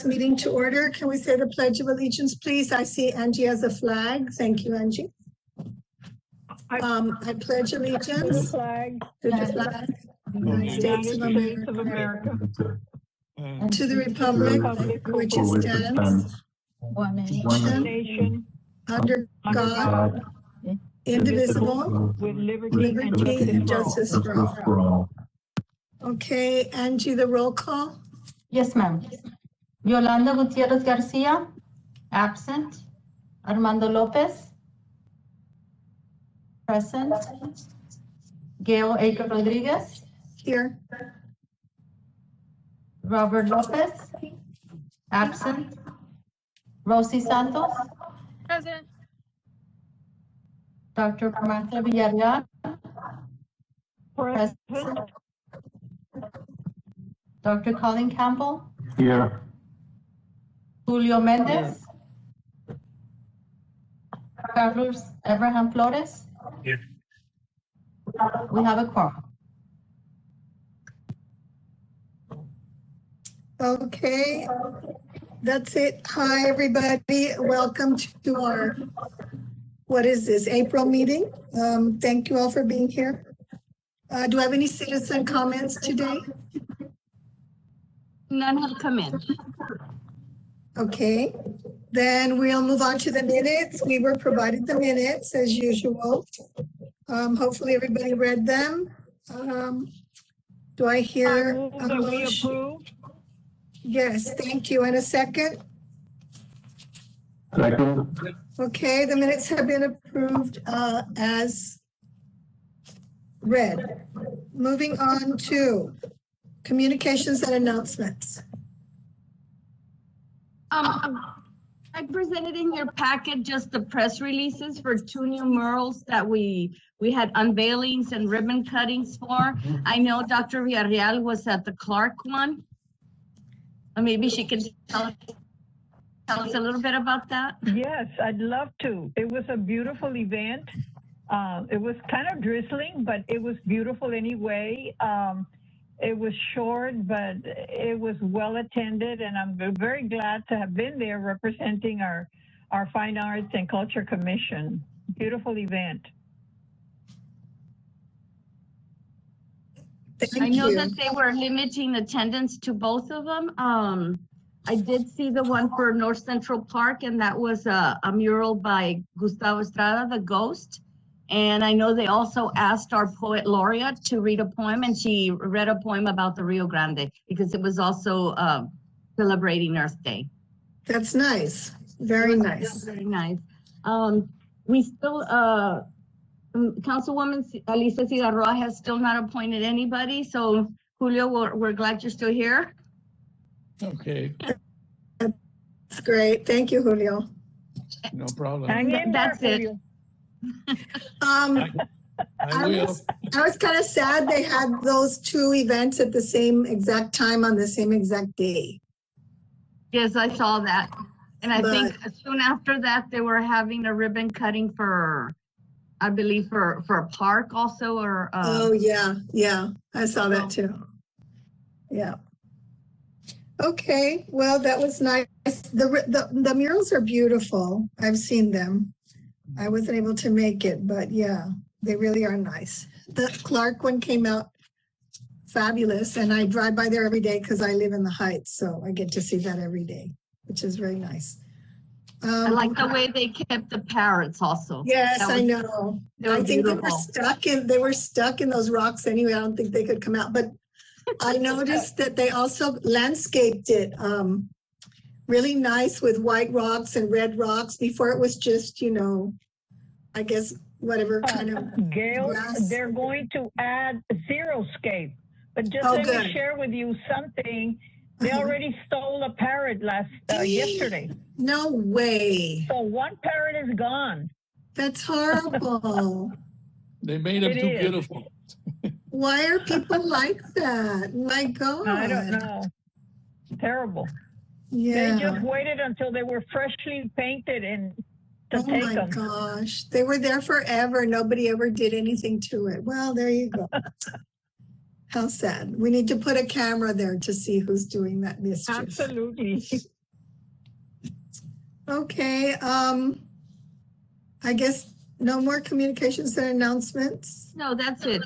meeting to order. Can we say the Pledge of Allegiance, please? I see Angie has a flag. Thank you, Angie. I pledge allegiance flag to the flag of the United States of America, and to the republic which it stands, one nation under God, indivisible, with liberty and justice for all. Okay, Angie, the roll call. Yes, ma'am. Yolanda Gutierrez Garcia, absent. Armando Lopez, present. Gail Aker Rodriguez, Here. Robert Lopez, absent. Rosie Santos, Present. Dr. Martha Villarreal, present. Dr. Colin Campbell, Here. Julio Mendez, Carlos Abraham Flores. Here. We have a quorum. Okay, that's it. Hi, everybody. Welcome to our, what is this, April meeting? Thank you all for being here. Do I have any citizen comments today? None have come in. Okay, then we'll move on to the minutes. We were provided the minutes as usual. Hopefully everybody read them. Do I hear a That we motion? approve. Yes, thank you. And a second? Second. Okay, the minutes have been approved as read. Moving on to communications and announcements. I presented in your packet just the press releases for 2 new murals that we had unveilings and ribbon cuttings for. I know Dr. Villarreal was at the Clark one. Maybe she can tell us a little bit about that. Yes, I'd love to. It was a beautiful event. It was kind of drizzling, but it was beautiful anyway. It was short, but it was well attended, and I'm very glad to have been there representing our Fine Arts and Culture Commission. Beautiful event. Thank I know you. that they were limiting attendance to both of them. I did see the one for North Central Park, and that was a mural by Gustavo Estrada, The Ghost. And I know they also asked our poet laureate to read a poem, and she read a poem about the Rio Grande because it was also celebrating Earth Day. That's nice. Very nice. Very nice. We still, Councilwoman Alicia Cigarroa has still not appointed anybody. So Julio, we're glad you're still here. Okay, That's great. Thank you, Julio. no problem. Hang in there, That's it. Julio. I I will. was kind of sad they had those 2 events at the same exact time on the same exact day. Yes, I saw that. And I But- think soon after that, they were having a ribbon cutting for, I believe for a park also, or. Oh, yeah, I saw that too. Yeah. Okay, well, that was nice. The murals are beautiful. I've seen them. I wasn't able to make it, but yeah, they really are nice. The Clark one came out fabulous, and I drive by there every day because I live in the Heights, so I get to see that every day, which is very nice. I like the way they kept the parrots also. Yes, That I was- know. they were I think beautiful. they were stuck in those rocks anyway. I don't think they could come out, but I noticed that they also landscaped it really nice with white rocks and red rocks. Before it was just, I guess whatever kind of Gail, grass. they're going to add xeriscape. But just Oh, let good. me share with you something. They Uh-huh. already stole a parrot yesterday. No way. So one parrot is gone. That's horrible. They made them It too is. beautiful. Why are people like that? My God. I don't know. Terrible. Yeah. They just waited until they were freshly painted and to Oh take my them. gosh. They were there forever. Nobody ever did anything to it. Well, there you go. How sad. We need to put a camera there to see who's doing that mischief. Absolutely. Okay, I guess no more communications and announcements. No, that's it.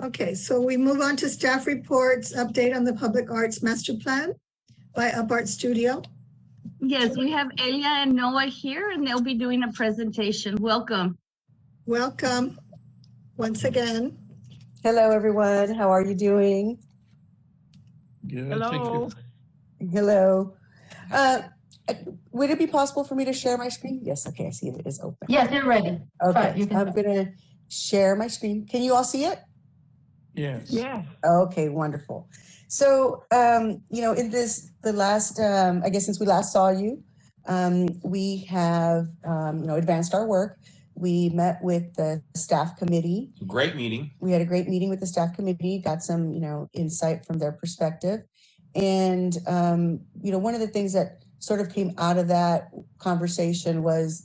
Okay, so we move on to staff reports, update on the Public Arts Master Plan by Up Art Studio. Yes, we have Elia and Noah here, and they'll be doing a presentation. Welcome. Welcome once again. Hello, everyone. How are you doing? Good, Hello. thank you. Hello. Would it be possible for me to share my screen? Yes. Okay. I see it is open. Yes, you're ready. Okay. Right, you can- I'm going to share my screen. Can you all see it? Yes. Yes. Okay. Wonderful. So, the last, I guess since we last saw you, we have, advanced our work. We met with the staff committee. Great meeting. We had a great meeting with the staff committee, got some, insight from their perspective. And, one of the things that sort of came out of that conversation was,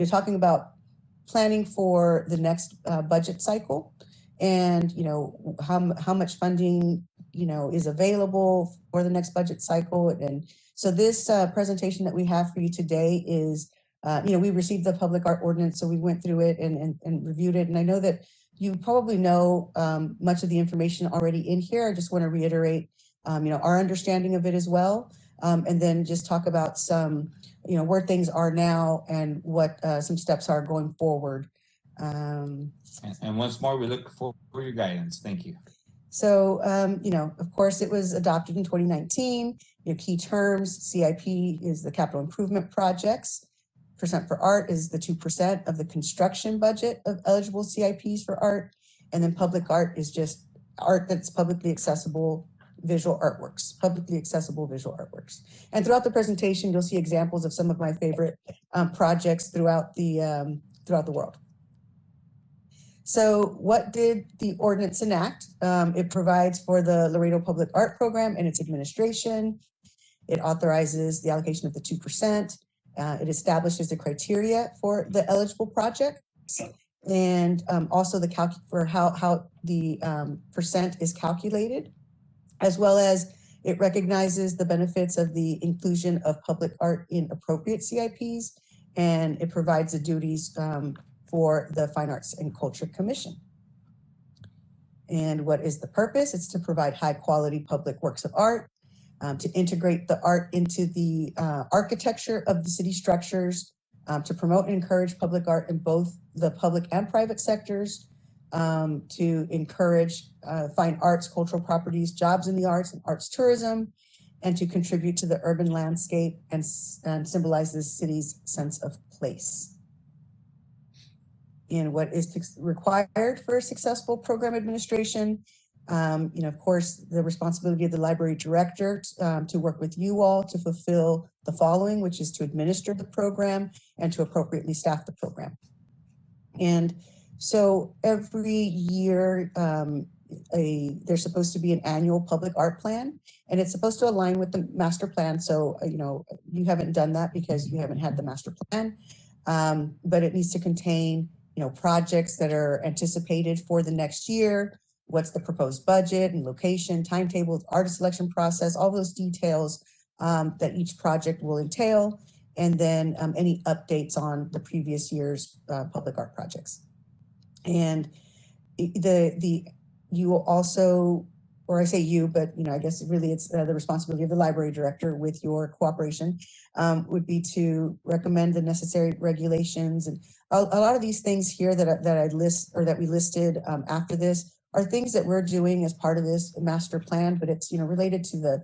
talking about planning for the next budget cycle and, how much funding, is available for the next budget cycle. And so this presentation that we have for you today is, we received the public art ordinance, so we went through it and reviewed it. And I know that you probably know much of the information already in here. I just want to reiterate, our understanding of it as well. And then just talk about some, where things are now and what some steps are going forward. And once more, we look for your guidance. Thank you. So, of course, it was adopted in 2019. Key terms, CIP is the capital improvement projects. Percent for art is the 2% of the construction budget of eligible CIPs for art. And then public art is just art that's publicly accessible visual artworks, publicly accessible visual artworks. And throughout the presentation, you'll see examples of some of my favorite projects throughout the world. So what did the ordinance enact? It provides for the Laredo Public Art Program and its administration. It authorizes the allocation of the 2%. It establishes the criteria for the eligible projects and also the for how the percent is calculated, as well as it recognizes the benefits of the inclusion of public art in appropriate CIPs, and it provides the duties for the Fine Arts and Culture Commission. And what is the purpose? It's to provide high quality public works of art, to integrate the art into the architecture of the city structures, to promote and encourage public art in both the public and private sectors, to encourage fine arts, cultural properties, jobs in the arts and arts tourism, and to contribute to the urban landscape and symbolize the city's sense of place. And what is required for a successful program administration? Of course, the responsibility of the library director to work with you all to fulfill the following, which is to administer the program and to appropriately staff the program. And so every year, there's supposed to be an annual public art plan, and it's supposed to align with the master plan. So, you haven't done that because you haven't had the master plan, but it needs to contain, projects that are anticipated for the next year. What's the proposed budget and location, timetable, artist selection process, all those details that each project will entail, and then any updates on the previous year's public art projects. And you will also, or I say you, but I guess really it's the responsibility of the library director with your cooperation, would be to recommend the necessary regulations. And a lot of these things here that we listed after this are things that we're doing as part of this master plan, but it's related to the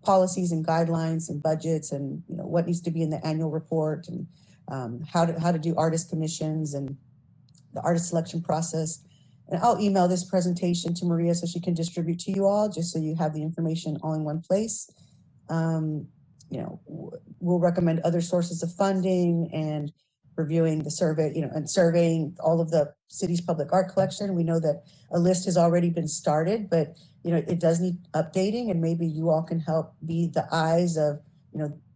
policies and guidelines and budgets and what needs to be in the annual report and how to do artist commissions and the artist selection process. And I'll email this presentation to Maria so she can distribute to you all, just so you have the information all in one place. We'll recommend other sources of funding and reviewing the survey, and surveying all of the city's public art collection. We know that a list has already been started, but it does need updating, and maybe you all can help be the eyes of,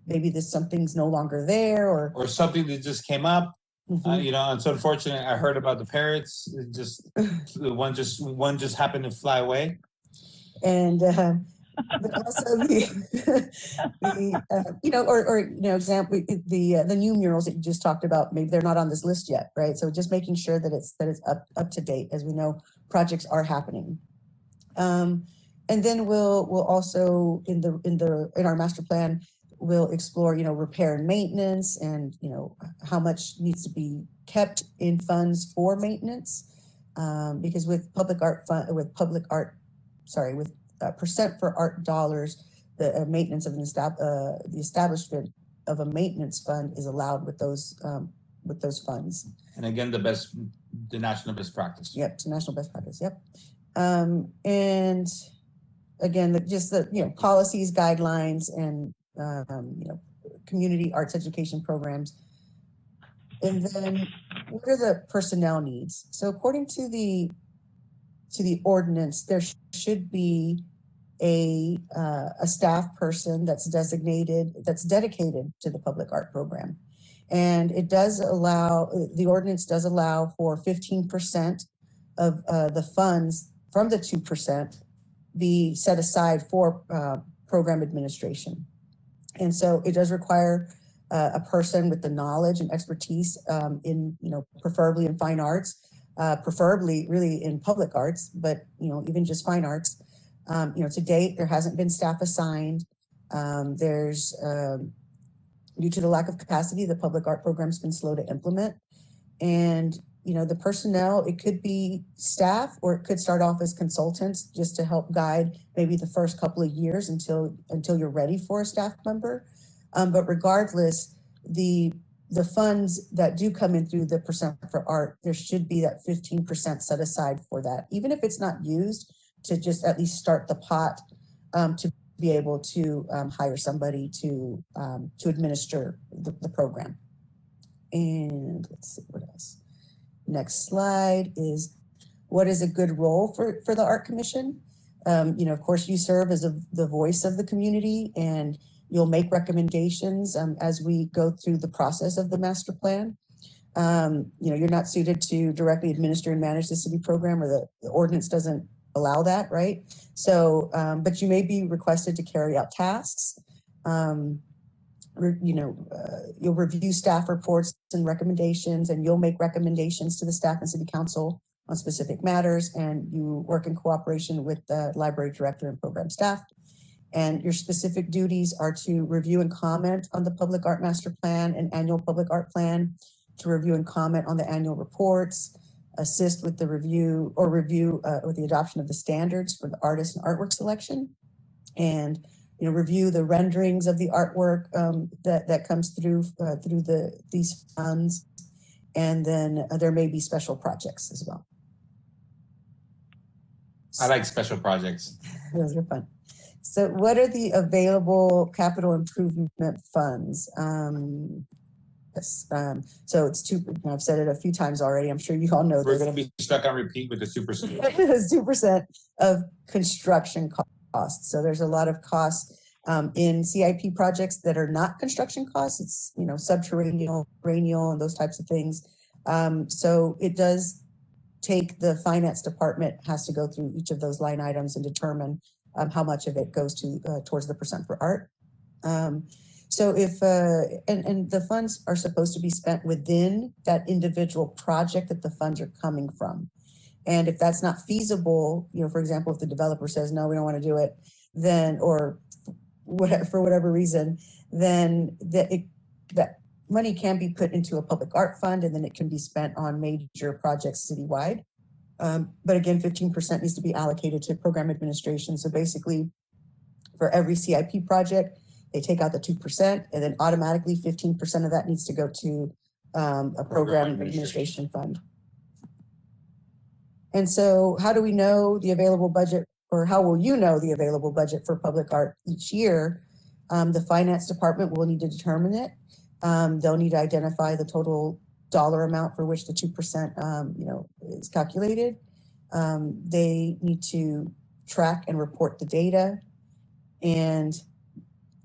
maybe something's no longer there, or something that just came up. It's unfortunate. I heard about the parrots. One just happened to fly away. And, but also example, the new murals that you just talked about, maybe they're not on this list yet, right? So just making sure that it's up to date. As we know, projects are happening. And then we'll also in our master plan, we'll explore, repair and maintenance, and how much needs to be kept in funds for maintenance, because with percent for art dollars, the maintenance of the establishment of a maintenance fund is allowed with those funds. And again, the national best practice. Yep, it's national best practice. Yep. And again, the policies, guidelines, and community arts education programs. And then what are the personnel needs? So according to the ordinance, there should be a staff person that's dedicated to the public art program. And the ordinance does allow for 15% of the funds from the 2% be set aside for program administration. And so it does require a person with the knowledge and expertise preferably in fine arts, preferably really in public arts, but even just fine arts. To date, there hasn't been staff assigned. There's due to the lack of capacity, the public art program's been slow to implement. And the personnel, it could be staff, or it could start off as consultants just to help guide maybe the first couple of years until you're ready for a staff member. But regardless, the funds that do come in through the percent for art, there should be that 15% set aside for that, even if it's not used, to just at least start the pot to be able to hire somebody to administer the program. And let's see what else. Next slide is, what is a good role for the Art Commission? Of course, you serve as the voice of the community, and you'll make recommendations as we go through the process of the master plan. You're not suited to directly administer and manage the city program, or the ordinance doesn't allow that, right? So, but you may be requested to carry out tasks. You'll review staff reports and recommendations, and you'll make recommendations to the staff and city council on specific matters, and you work in cooperation with the library director and program staff. And your specific duties are to review and comment on the public art master plan and annual public art plan, to review and comment on the annual reports, assist with the review with the adoption of the standards for the artist and artwork selection, and review the renderings of the artwork that comes through these funds. And then there may be special projects as well. I like special projects. Those are fun. So what are the available capital improvement funds? So it's I've said it a few times already. I'm sure you all know We're going to be stuck on repeat with the 2%. 2% of construction costs. So there's a lot of costs in CIP projects that are not construction costs. It's, subterranean, cranial, and those types of things. So it does take, the finance department has to go through each of those line items and determine how much of it goes towards the percent for art. So if, and the funds are supposed to be spent within that individual project that the funds are coming from. And if that's not feasible, for example, if the developer says, no, we don't want to do it, then, or whatever, for whatever reason, then that money can be put into a public art fund, and then it can be spent on major projects citywide. But again, 15% needs to be allocated to program administration. So basically, for every CIP project, they take out the 2%, and then automatically 15% of that needs to go to a program administration fund. And so how do we know the available budget, or how will you know the available budget for public art each year? The finance department will need to determine it. They'll need to identify the total dollar amount for which the 2% is calculated. They need to track and report the data. And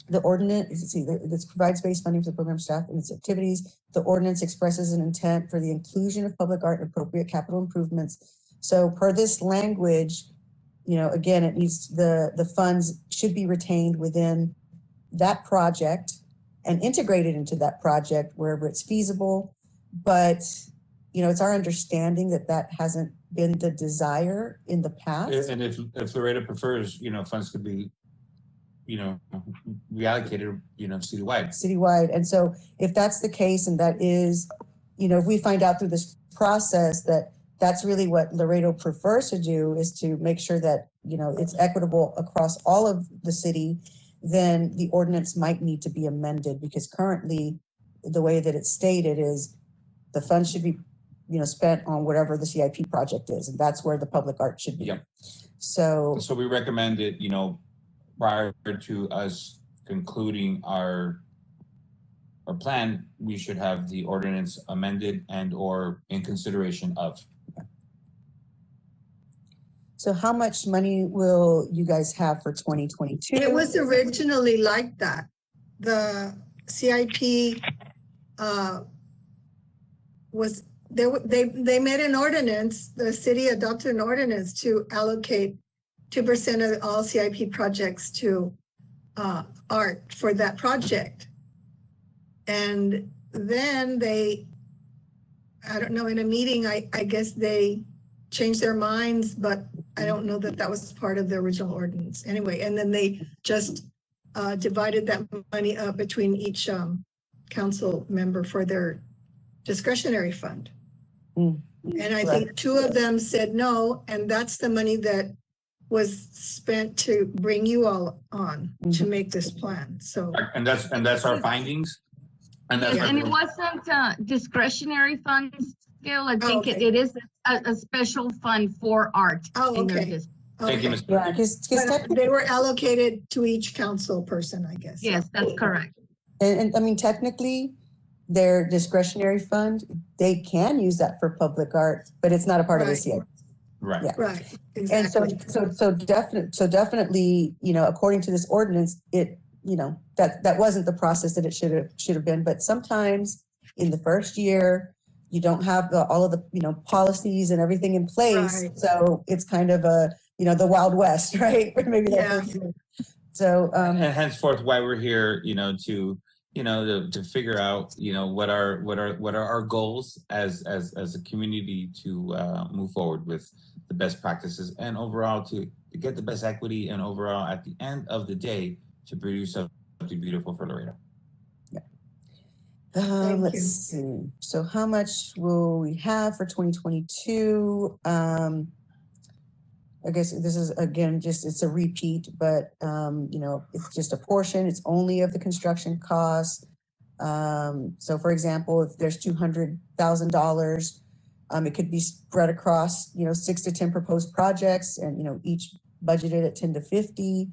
the ordinance, this provides base funding for the program staff and its activities. The ordinance expresses an intent for the inclusion of public art and appropriate capital improvements. So per this language, again, it needs, the funds should be retained within that project and integrated into that project wherever it's feasible. But, it's our understanding that that hasn't been the desire in the past. And if Laredo prefers, funds could be, reallocated, citywide. And so if that's the case, and that is, if we find out through this process that that's really what Laredo prefers to do, is to make sure that, it's equitable across all of the city, then the ordinance might need to be amended, because currently the way that it's stated is the funds should be, spent on whatever the CIP project is, and that's where the public art should be. Yep. So we recommend it, prior to us concluding our plan, we should have the ordinance amended and or in consideration of. So how much money will you guys have for 2022? It was originally like that. The CIP was, they made an ordinance, the city adopted an ordinance to allocate 2% of all CIP projects to art for that project. And then they, I don't know, in a meeting, I guess they changed their minds, but I don't know that that was part of the original ordinance. Anyway, and then they just divided that money up between each council member for their discretionary fund. And I think two of them said no, and that's the money that was spent to bring you all on to make this plan. So And that's our findings. And that's And it wasn't discretionary funds, Gail. I think okay. it is a special fund for art. Oh, in their okay. district. Thank you, Okay. Ms. Yeah, because But they were allocated to each council person, I guess. Yes, that's correct. and I mean, technically, their discretionary fund, they can use that for public art, but it's not a part of the Right. CIP. Right. Yeah. Right, And exactly. so definitely, according to this ordinance, it, that wasn't the process that it should have been. But sometimes in the first year, you don't have all of the, policies and everything in place. Right. So it's kind of a, the Wild West, right? Maybe that Yeah. first year. So, And henceforth, why we're here, to figure out, what are our goals as a community to move forward with the best practices, and overall to get the best equity, and overall at the end of the day to produce something beautiful for Laredo. Thank let's you. see. So how much will we have for 2022? I guess this is, again, it's a repeat, but, it's just a portion. It's only of the construction costs. So for example, if there's $200,000, it could be spread across, 6 to 10 proposed projects, and, each budgeted at 10 to 50.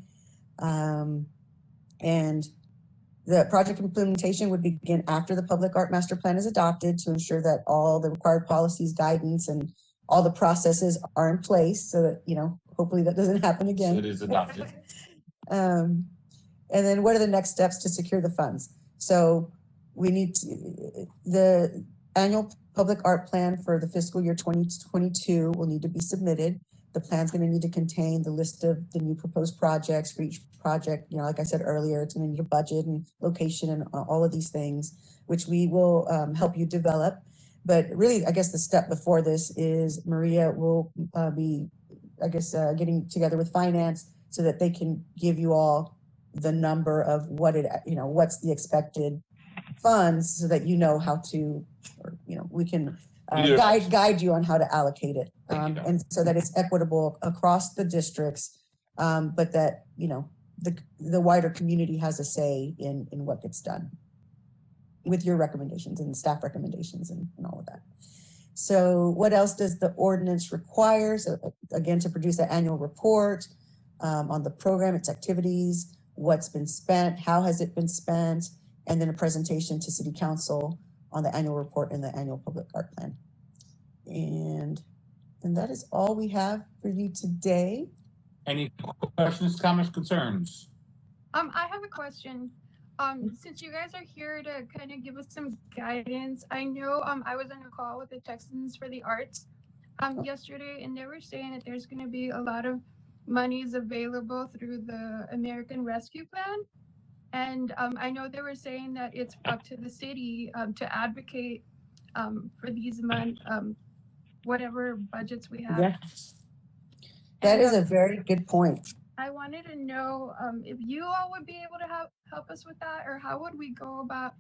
And the project implementation would begin after the public art master plan is adopted, to ensure that all the required policies, guidance, and all the processes are in place, so that, hopefully that doesn't happen again. So it is adopted. And then what are the next steps to secure the funds? So we need the annual public art plan for the fiscal year 2022 will need to be submitted. The plan's going to need to contain the list of the new proposed projects for each project. Like I said earlier, it's going to need a budget and location and all of these things, which we will help you develop. But really, I guess the step before this is Maria will be, getting together with finance so that they can give you all the number of what what's the expected funds, so that how to, or, we can guide you on how to allocate it, and so that it's equitable across the districts, but that the wider community has a say in what gets done with your recommendations and staff recommendations and all of that. So what else does the ordinance require? So again, to produce an annual report on the program, its activities, what's been spent, how has it been spent, and then a presentation to City Council on the annual report and the annual public art plan. And that is all we have for you today. Any questions, comments, concerns? I have a question. Since you guys are here to kind of give us some guidance, I know I was on a call with the Texans for the Arts yesterday, and they were saying that there's going to be a lot of monies available through the American Rescue Plan. And I know they were saying that it's up to the city to advocate for these whatever budgets we have. Yeah. That And, is a very good point. I wanted to know if you all would be able to help us with that, or how would we go about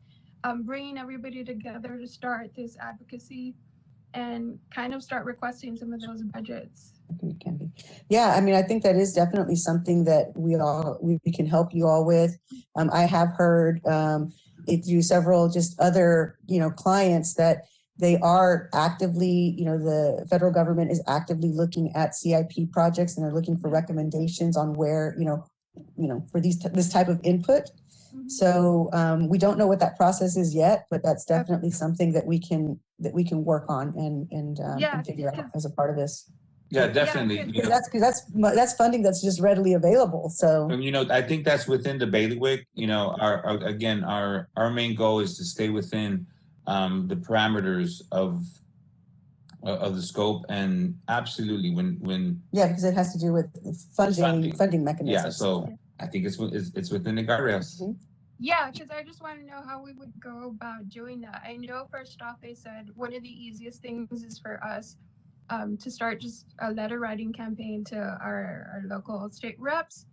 bringing everybody together to start this advocacy and kind of start requesting some of those budgets. It can be. Yeah, I mean, I think that is definitely something that we can help you all with. I have heard it through several just other, clients that they are actively, the federal government is actively looking at CIP projects, and they're looking for recommendations on where, for this type of input. So we don't know what that process is yet, but that's definitely something that we can work on and figure out as a part of this. Yeah, definitely. Yeah, that's funding that's just readily available. So, and I think that's within the bailiwick. Our main goal is to stay within the parameters of the scope, and absolutely when because it has to do with funding mechanisms. Yeah, so I think it's within the guardrails. Mm-hmm. Yeah, because I just want to know how we would go about doing that. I know first off they said one of the easiest things is for us to start just a letter writing campaign to our local state reps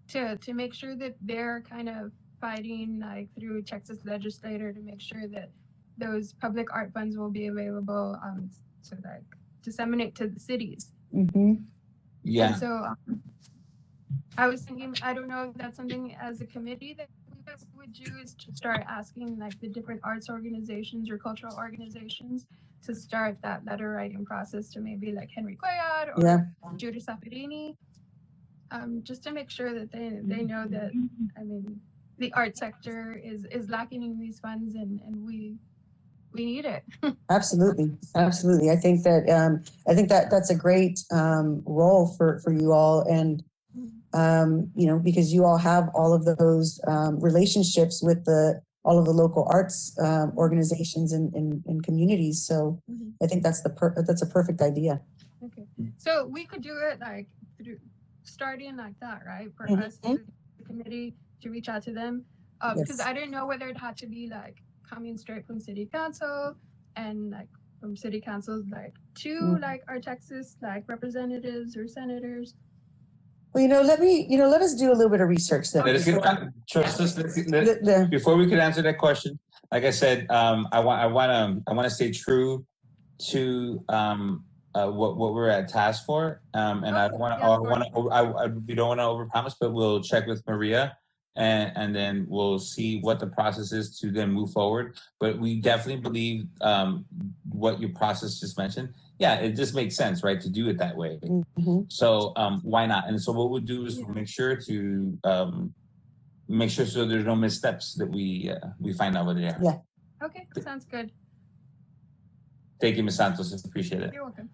to make sure that they're kind of fighting like through Texas legislator to make sure that those public art funds will be available to like disseminate to the cities. Mm-hmm. Yeah. And so I was thinking, I don't know if that's something as a committee that we guys would do, is to start asking like the different arts organizations or cultural organizations to start that letter writing process to maybe like Henry Coyot or Judah Safarini, just to make sure that they know that, I mean, the art sector is lacking in these funds and we need it. Absolutely. I think that that's a great role for you all, and because you all have all of those relationships with all of the local arts organizations and communities. So I think that's a perfect idea. Okay, so we could do it like through starting like that, right? For us, the committee, to reach out to them, because I didn't know whether it had to be like coming straight from city council and like from city councils like to like our Texas like representatives or senators. Well, let us do a little bit of research then. Before we could answer that question, like I said, I want to stay true to what we're at task for, and we don't want to overpromise, but we'll check with Maria, and then we'll see what the process is to then move forward. But we definitely believe what your process just mentioned. Yeah, it just makes sense, right, to do it that way. Mm-hmm. So why not? And so what we'll do is make sure so there's no missteps that we find out what they are. Yeah. Okay, sounds good. Thank you, Ms. Santos. Appreciate it. You're welcome.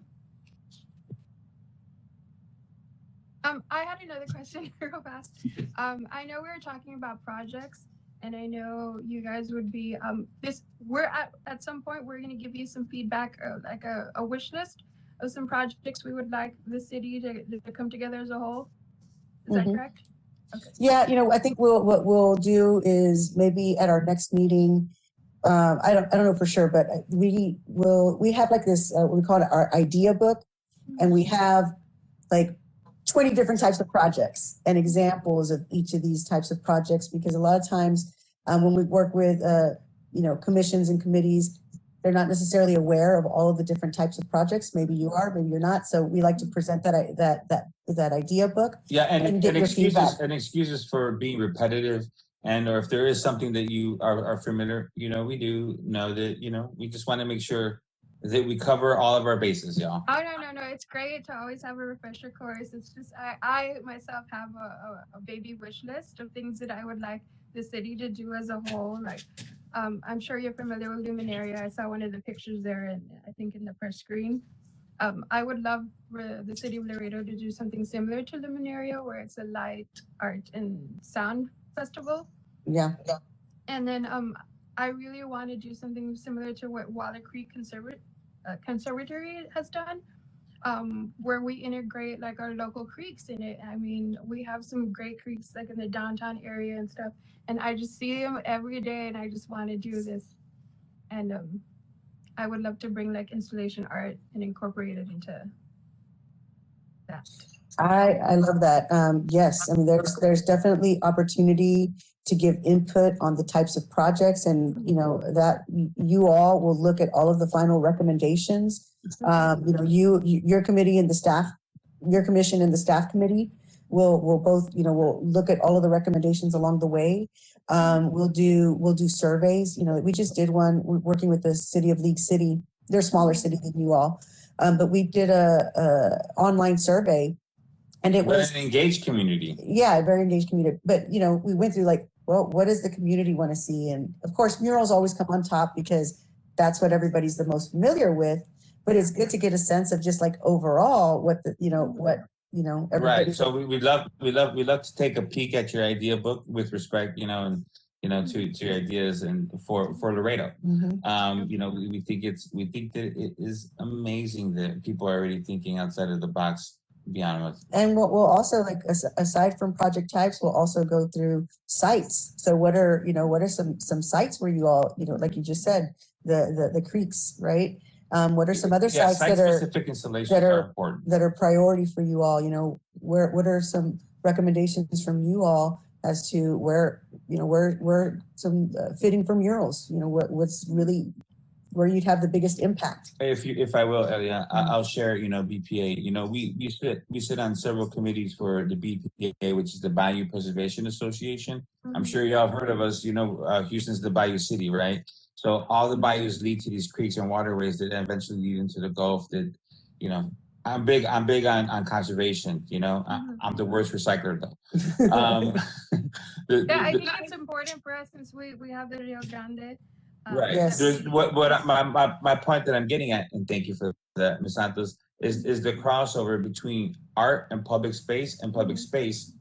I had another question real fast. I know we were talking about projects, and I know you guys would be we're at some point we're going to give you some feedback, like a wish list of some projects we would like the city to come together as a whole. Is that correct? Okay. Yeah, I think what we'll do is maybe at our next meeting, I don't know for sure, but we have like this we call it our idea book, and we have like 20 different types of projects and examples of each of these types of projects, because a lot of times when we work with commissions and committees, they're not necessarily aware of all of the different types of projects. Maybe you are, maybe you're not. So we like to present that idea book. Yeah, and excuses for being repetitive, and or if there is something that you are familiar, we do know that we just want to make sure that we cover all of our bases, y'all. Oh, no. It's great to always have a refresher course. It's just, I myself have a baby wish list of things that I would like the city to do as a whole. Like, I'm sure you're familiar with Luminaria. I saw one of the pictures there, and I think in the first screen. I would love for the city of Laredo to do something similar to Luminaria, where it's a light art and sound festival. Yeah. And then I really want to do something similar to what Waller Creek Conservatory has done, where we integrate like our local creeks in it. I mean, we have some great creeks like in the downtown area and stuff, and I just see them every day, and I just want to do this. And I would love to bring like installation art and incorporate it into that. I love that. Yes, I mean, there's definitely opportunity to give input on the types of projects, and you know that you all will look at all of the final recommendations. You know, your committee and the staff, your commission and the staff committee will both, you know, will look at all of the recommendations along the way. We'll do surveys. You know, we just did one working with the city of League City. They're a smaller city than you all, but we did a online survey. And it was an engaged community. Yeah, a very engaged community. But you know, we went through like, well, what does the community want to see? And of course, murals always come on top because that's what everybody's the most familiar with. But it's good to get a sense of just like overall what everybody. Right. So we love to take a peek at your idea book with respect, you know, and you know, to your ideas and for Laredo. Mhm. You know, we think that it is amazing that people are already thinking outside of the box. Be honest. And we'll also, like, aside from project types, we'll also go through sites. So what are some sites where you all, you know, like you just said, the creeks, right? What are some other sites that are site-specific installations are important, that are priority for you all? You know, what are some recommendations from you all as to where some fitting for murals? You know, what's really where you'd have the biggest impact? If I will, Elia, I'll share. You know, BPA. You know, we sit on several committees for the BPA, which is the Bayou Preservation Association. I'm sure y'all have heard of us. You know, Houston's the Bayou City, right? So all the bayous lead to these creeks and waterways that eventually lead into the Gulf. That, you know, I'm big on conservation. You know, I'm the worst recycler though. I think it's important for us since we have the Rio Grande. Right. Yes. My point that I'm getting at, and thank you for that, Ms. Santos, is the crossover between art and public space, and public space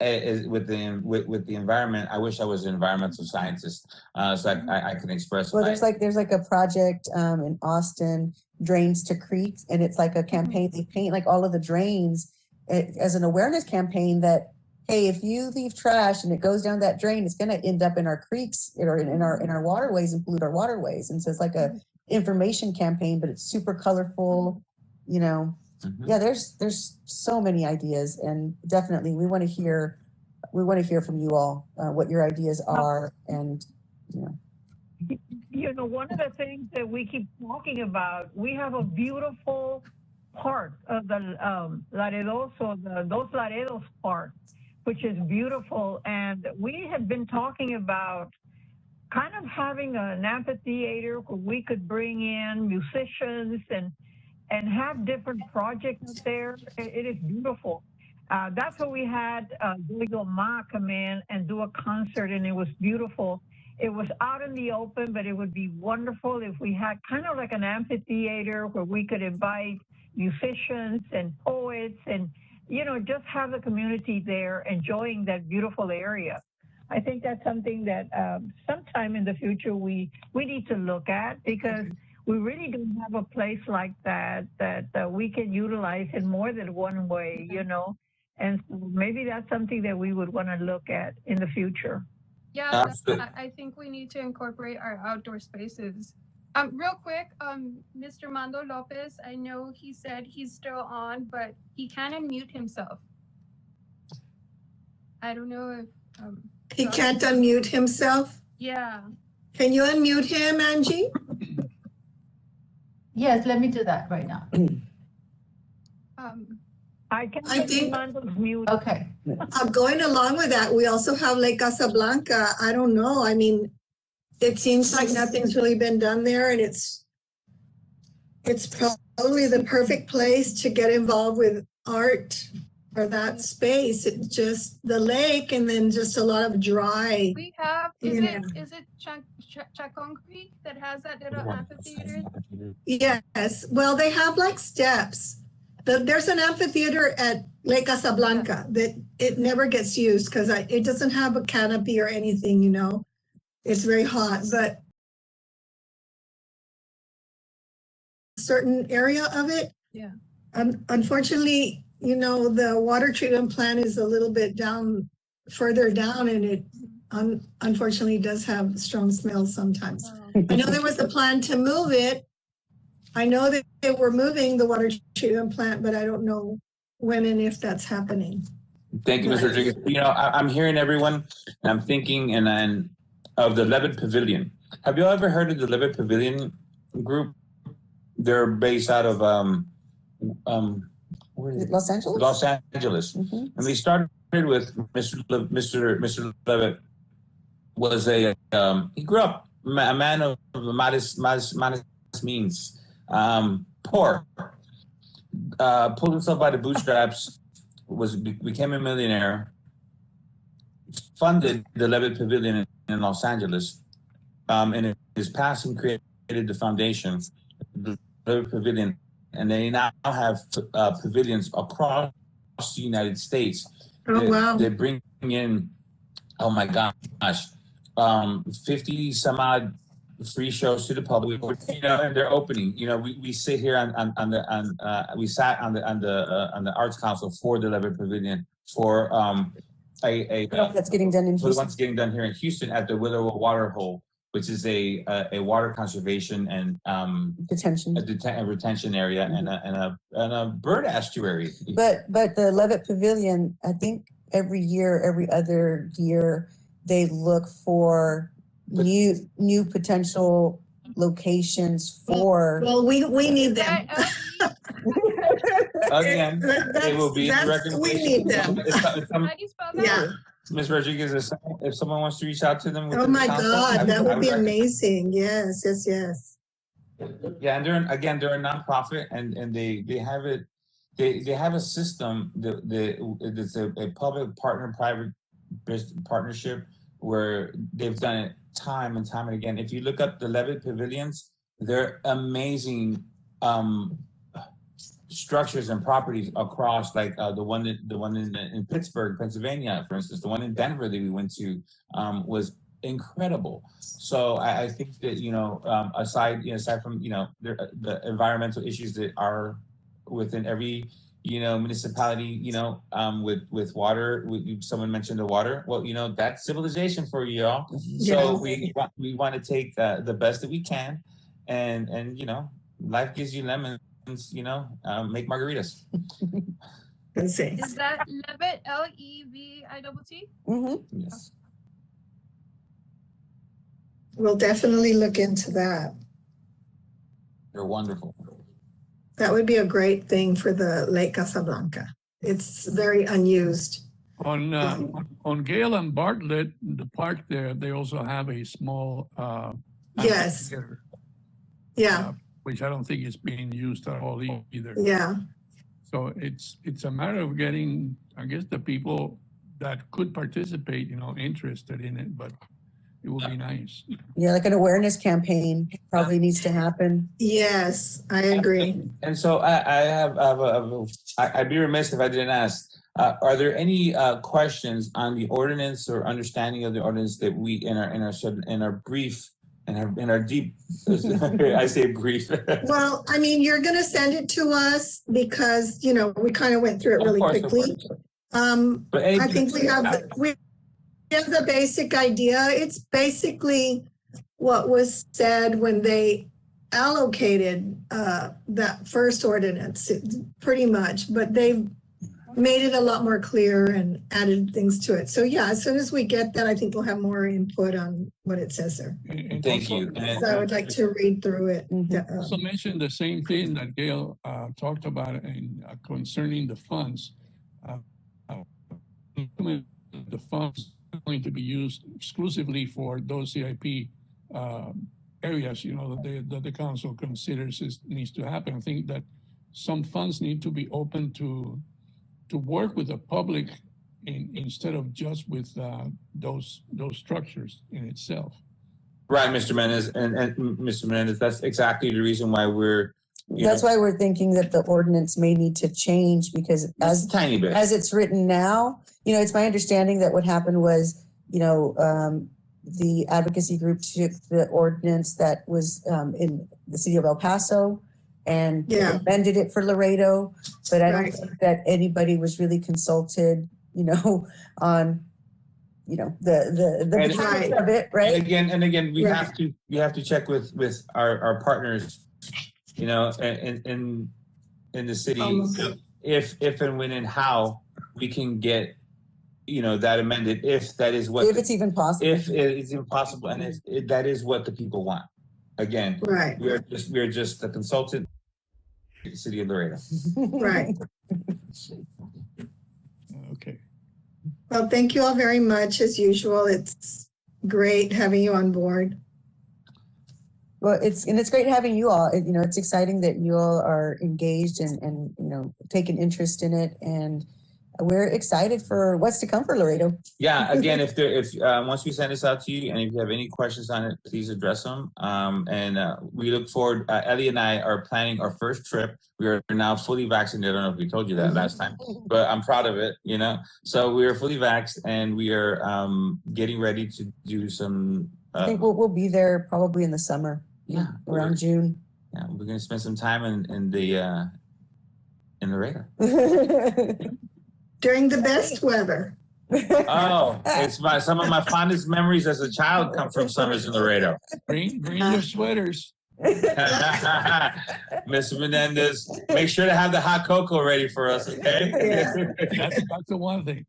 is with the environment. I wish I was an environmental scientist, so I can express. Well, there's like a project in Austin, Drains to Creeks, and it's like a campaign. They paint like all of the drains as an awareness campaign that, hey, if you leave trash and it goes down that drain, it's going to end up in our creeks or in our waterways and pollute our waterways. And so it's like a information campaign, but it's super colorful. You know, yeah. There's so many ideas, and definitely we want to hear from you all what your ideas are, and you know. You know, one of the things that we keep talking about, we have a beautiful part of the Laredos, or Dos Laredos Park, which is beautiful. And we had been talking about kind of having an amphitheater where we could bring in musicians and have different projects there. It is beautiful. That's where we had Diego Ma come in and do a concert, and it was beautiful. It was out in the open, but it would be wonderful if we had kind of like an amphitheater where we could invite musicians and poets and, you know, just have the community there enjoying that beautiful area. I think that's something that sometime in the future we need to look at, because we really don't have a place like that we can utilize in more than one way, you know. And so maybe that's something that we would want to look at in the future. Yeah, I think we need to incorporate our outdoor spaces. Real quick, Mr. Mando Lopez, I know he said he's still on, but he can't unmute himself. I don't know if he can't unmute himself. Yeah. Can you unmute him, Angie? Yes, let me do that right now. I think mute. Okay. Going along with that, we also have Lake Casablanca. I don't know. I mean, it seems like nothing's really been done there, and it's probably the perfect place to get involved with art for that space. It's just the lake, and then just a lot of dry. We have, is it Chacon Creek that has that little amphitheater? Yes. Well, they have like steps. There's an amphitheater at Lake Casablanca that it never gets used because it doesn't have a canopy or anything, you know. It's very hot, but a certain area of it. Yeah. Unfortunately, the water treatment plant is a little bit further down, and it unfortunately does have strong smells sometimes. I know there was a plan to move it. I know that they were moving the water treatment plant, but I don't know when and if that's happening. Thank you, Ms. Rodriguez. I'm hearing everyone, and I'm thinking of the Levitt Pavilion. Have you ever heard of the Levitt Pavilion group? They're based out of where is it? Los Angeles? Los Angeles. Mhm. And they started with Mr. Levitt was he grew up a man of modest means, poor, pulled himself by the bootstraps, became a millionaire, funded the Levitt Pavilion in Los Angeles, and in his passing created the foundation, the Levitt Pavilion, and they now have pavilions across the United States. Oh, wow. They bring in, oh my gosh, 50 some odd free shows to the public, and they're opening. We sit here we sat on the Arts Council for the Levitt Pavilion for That's getting done in for the Houston. ones getting done here in Houston at the Willow Water Hole, which is a water conservation and Detention. a retention area and a bird estuary. But the Levitt Pavilion, I think every other year, they look for new potential locations for. Well, we need them. Again, it will be in the recommendation. We need them. How do you spell that? Yeah. Ms. Rodriguez, if someone wants to reach out to them. Oh my God, that would be recommend. Amazing. Yes. Yeah, and they're a nonprofit, and they have it. They have a system. It's a public private partnership where they've done it time and time and again. If you look up the Levitt Pavilions, they're amazing structures and properties across, like the one in Pittsburgh, Pennsylvania, for instance. The one in Denver that we went to was incredible. So I think that aside from the environmental issues that are within every municipality, with water, someone mentioned the water. Well, that's civilization for you all. So we want to take the best that we can, and life gives you lemons. Make margaritas. Is Is that Levitt, Levitt? Mm-hmm. Yes. We'll definitely look into that. They're wonderful. That would be a great thing for the Lake Casablanca. It's very unused. On Gale and Bartlett, the park there, they also have a small Yes. amphitheater, Yeah. which I don't think is being used at all either. Yeah. So it's a matter of getting, I guess, the people that could participate, interested in it, but it would be nice. Yeah, like an awareness campaign probably needs to happen. Yes, I agree. And so I'd be remiss if I didn't ask, are there any questions on the ordinance or understanding of the ordinance that we in our brief in our deep, I say brief. Well, I mean, you're going to send it to us because, we kind of went through it really quickly. But I think we have the basic idea. It's basically what was said when they allocated that first ordinance, pretty much, but they've made it a lot more clear and added things to it. So yeah, as soon as we get that, I think we'll have more input on what it says there. And Thank also- you. So I would like to read through it. Also mentioned the same thing that Gail talked about concerning the funds. The funds are going to be used exclusively for those CIP areas, that the council considers needs to happen. I think that some funds need to be open to work with the public instead of just with those structures in itself. Right, Mr. Menendez, and Mr. Menendez, that's exactly the reason why we're. That's why we're thinking that the ordinance may need to change because As a tiny bit. as it's written now, it's my understanding that what happened was, the advocacy group took the ordinance that was in the city of El Paso and Yeah. amended it for Laredo, but I don't Right. think that anybody was really consulted, on, the And- mechanics of it, And right? again, we Right. have to check with our partners, in the city, if and when and how we can get, that amended, if that is what, If it's even possible. if it is impossible, and if that is what the people want. Again, Right, we are just the consultant, city of Laredo. right. Okay. Well, thank you all very much. As usual, it's great having you on board. Well, it's great having you all. It's exciting that you all are engaged and take an interest in it, and we're excited for what's to come for Laredo. Yeah, again, if once we send this out to you, and if you have any questions on it, please address them. And we look forward. Ellie and I are planning our first trip. We are now fully vaccinated. I don't know if we told you that last time, but I'm proud of it. So we are fully vaxxed, and we are getting ready to do some. I think we'll be there probably in the summer. Yeah, around June. Yeah, we're gonna spend some time in Laredo. During the best weather. Oh, some of my fondest memories as a child come from summers in Laredo. Bring your sweaters. Mr. Menendez, make sure to have the hot cocoa ready for us, okay? Yeah. That's the one thing.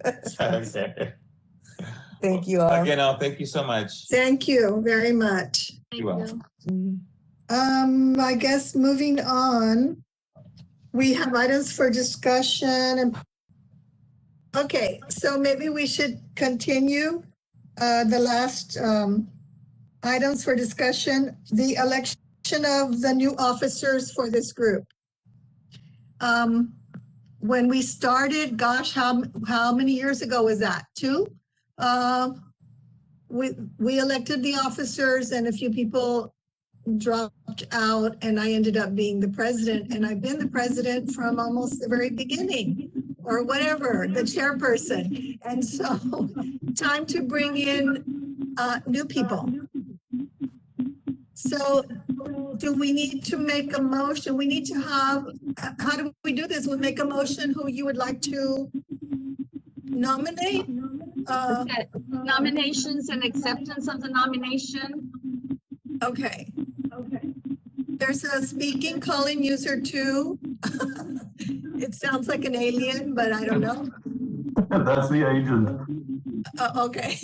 Okay. Thank you all. Again, thank you so much. Thank you very much. You're welcome. I guess moving on, we have items for discussion. Okay, so maybe we should continue the last items for discussion, the election of the new officers for this group. When we started, gosh, how many years ago was that? 2? We elected the officers, and a few people dropped out, and I ended up being the president, and I've been the president from almost the very beginning, or whatever, the chairperson. And so time to bring in new people. So do we need to make a motion? We need to have, how do we do this? We make a motion who you would like to nominate? Nominations and acceptance of the nomination. Okay. There's a speaking calling user 2. It sounds like an alien, but I don't know. That's the agent. Okay.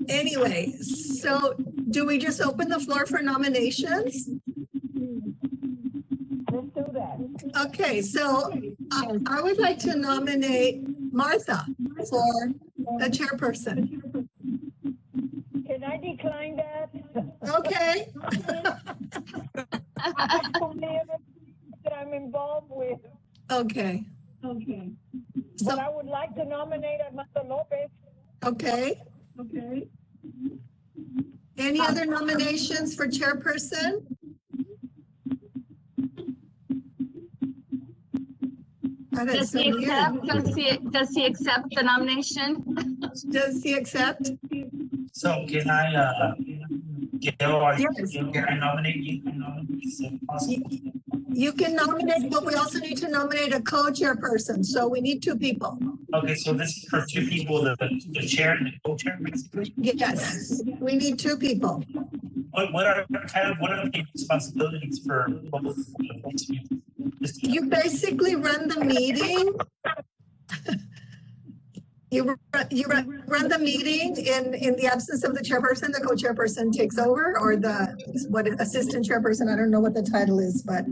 Anyway, so do we just open the floor for nominations? Let's do that. Okay, so I would like to nominate Martha for the chairperson. Can I decline that? Okay. That I'm involved with, Okay. but I would like to nominate Armando Lopez. Okay. Any other nominations for chairperson? Does he accept? Does he accept the nomination? Does he accept? So can I, Yes. can I nominate you? Is it possible? You can nominate, but we also need to nominate a co-chairperson, so we need 2 people. Okay, so this is for 2 people, the chair and the co-chair, basically? Yes, we need 2 people. What are the responsibilities for both of these people? You basically run the meeting. You run the meeting in the absence of the chairperson. The co-chairperson takes over, or the assistant chairperson. I don't know what the title is, but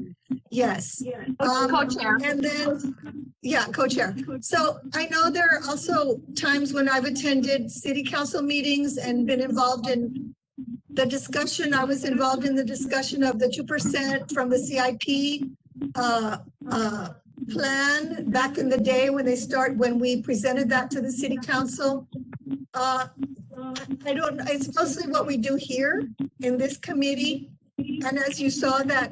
yes. Co-chair. And then, yeah, co-chair. So I know there are also times when I've attended city council meetings and been involved in the discussion. I was involved in the discussion of the 2% from the CIP plan back in the day when we presented that to the city council. It's mostly what we do here in this committee. And as you saw that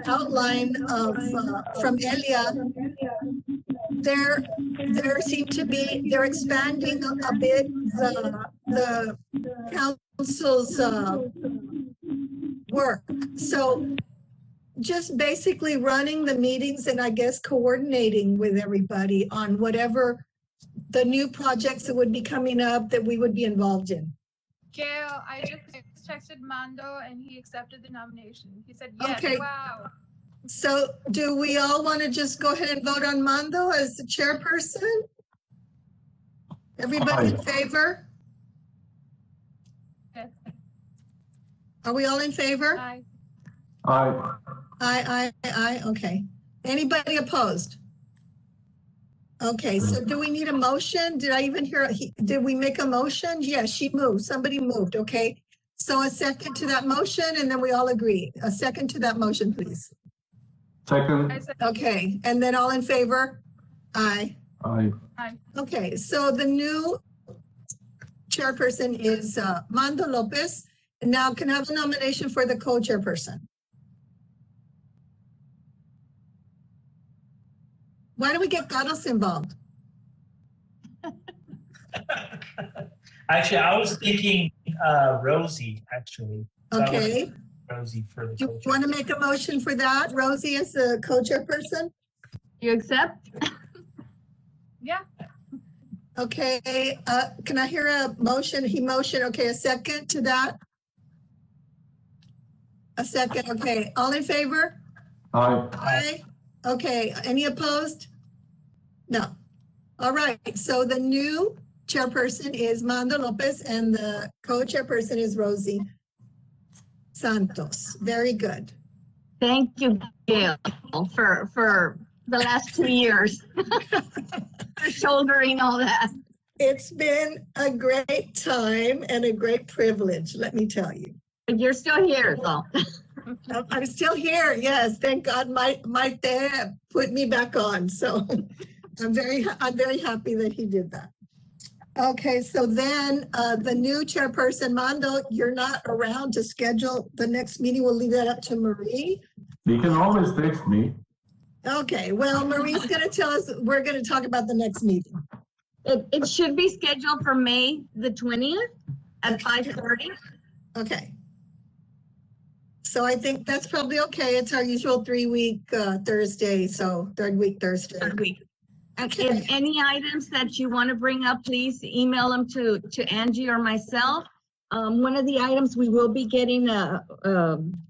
outline of from Elia, they're expanding a bit the council's work. So just basically running the meetings and I guess coordinating with everybody on whatever the new projects that would be coming up that we would be involved in. Gail, I just texted Mando and he accepted the nomination. He said, yes, Okay. wow. So do we all want to just go ahead and vote on Mando as the chairperson? Everybody in favor? Yes. Are we all in favor? Aye. Aye. Aye, okay. Anybody opposed? Okay, so do we need a motion? Did I even hear, did we make a motion? Yes, she moved, somebody moved, okay. So a second to that motion and then we all agree. A second to that motion, please. Second. I said, Okay, and then all in favor? Aye. Aye. aye. Okay, so the new chairperson is Mando Lopez. And now can I have a nomination for the co-chairperson? Why don't we get Carlos involved? Actually, I was thinking Rosie, actually. So I was Okay, thinking Rosie for the do you coach. want to make a motion for that? Rosie as the co-chairperson? You accept? Yeah. Okay, can I hear a motion? He motioned, okay, a second to that? A second, okay, all in favor? Aye. Aye. Okay, any opposed? No. All right, so the new chairperson is Mando Lopez and the co-chairperson is Rosie Santos. Very good. Thank you, Gail, for the last 2 years. Shouldering all that. It's been a great time and a great privilege, let me tell you. But you're still here, though. I'm still here, yes, thank God my dad put me back on, so I'm very happy that he did that. Okay, so then the new chairperson, Mando, you're not around to schedule the next meeting. We'll leave that up to Marie. You can always text me. Okay, well, Marie's gonna tell us, we're gonna talk about the next meeting. It should be scheduled for May the 20th at 5:30. Okay. So I think that's probably okay. It's our usual 3-week Thursday, so third week Thursday. Third week. Okay. If any items that you want to bring up, please email them to Angie or myself. One of the items, we will be getting a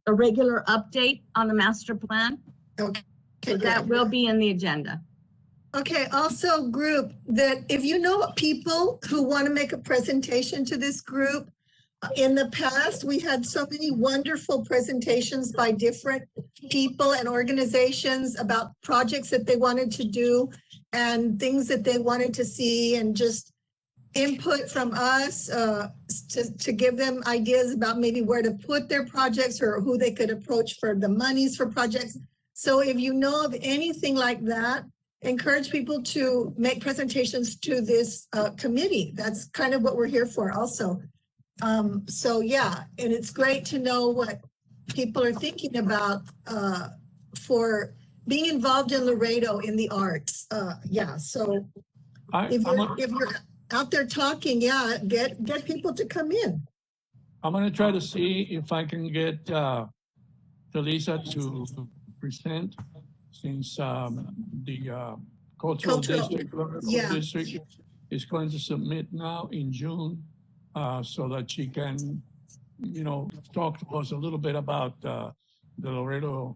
regular update on the master plan. Okay. So that will be in the agenda. Okay, also group, that if you know people who want to make a presentation to this group, in the past, we had so many wonderful presentations by different people and organizations about projects that they wanted to do and things that they wanted to see and just input from us to give them ideas about maybe where to put their projects or who they could approach for the monies for projects. So if you know of anything like that, encourage people to make presentations to this committee. That's kind of what we're here for also. So yeah, and it's great to know what people are thinking about for being involved in Laredo in the arts. Yeah, so if you're out there talking, yeah, get people to come in. I'm gonna try to see if I can get Felisa to present, since the cultural district is going to submit now in June, so that she can, talk to us a little bit about the Laredo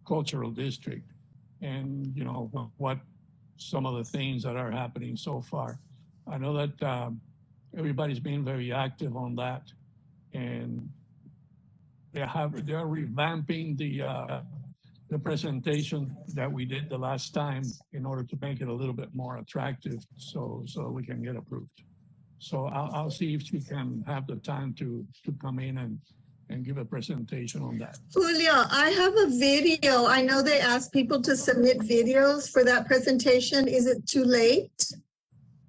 cultural district and what some of the things that are happening so far. I know that everybody's been very active on that, and they're revamping the presentation that we did the last time in order to make it a little bit more attractive, so we can get approved. So I'll see if she can have the time to come in and give a presentation on that. Julio, I have a video. I know they asked people to submit videos for that presentation. Is it too late?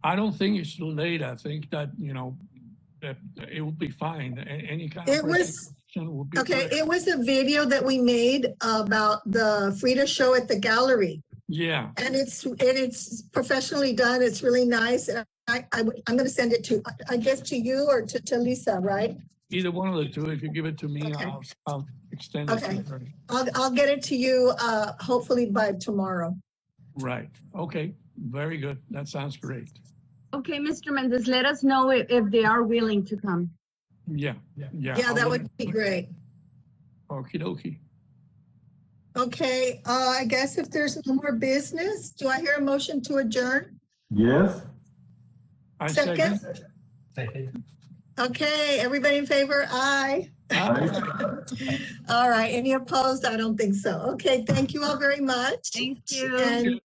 I don't think it's too late. I think that, that it will be fine. Any kind of presentation will be okay. great. It was a video that we made about the Frida show at the gallery. Yeah. And it's professionally done. It's really nice. And I'm going to send it to, I guess, to you or to Lisa, right? Either one of the two. If you give it to me, Okay. I'll extend it Okay. to her. I'll get it to you, hopefully by tomorrow. Right. Okay. Very good. That sounds great. Okay, Mr. Mendez, let us know if they are willing to come. Yeah. Yeah, that would be great. Okie dokie. Okay, I guess if there's no more business, do I hear a motion to adjourn? Yes? I Second? Second. Okay, everybody in favor? Aye. Aye. All right, any opposed? I don't think so. Okay, thank you all very much. Thank you. And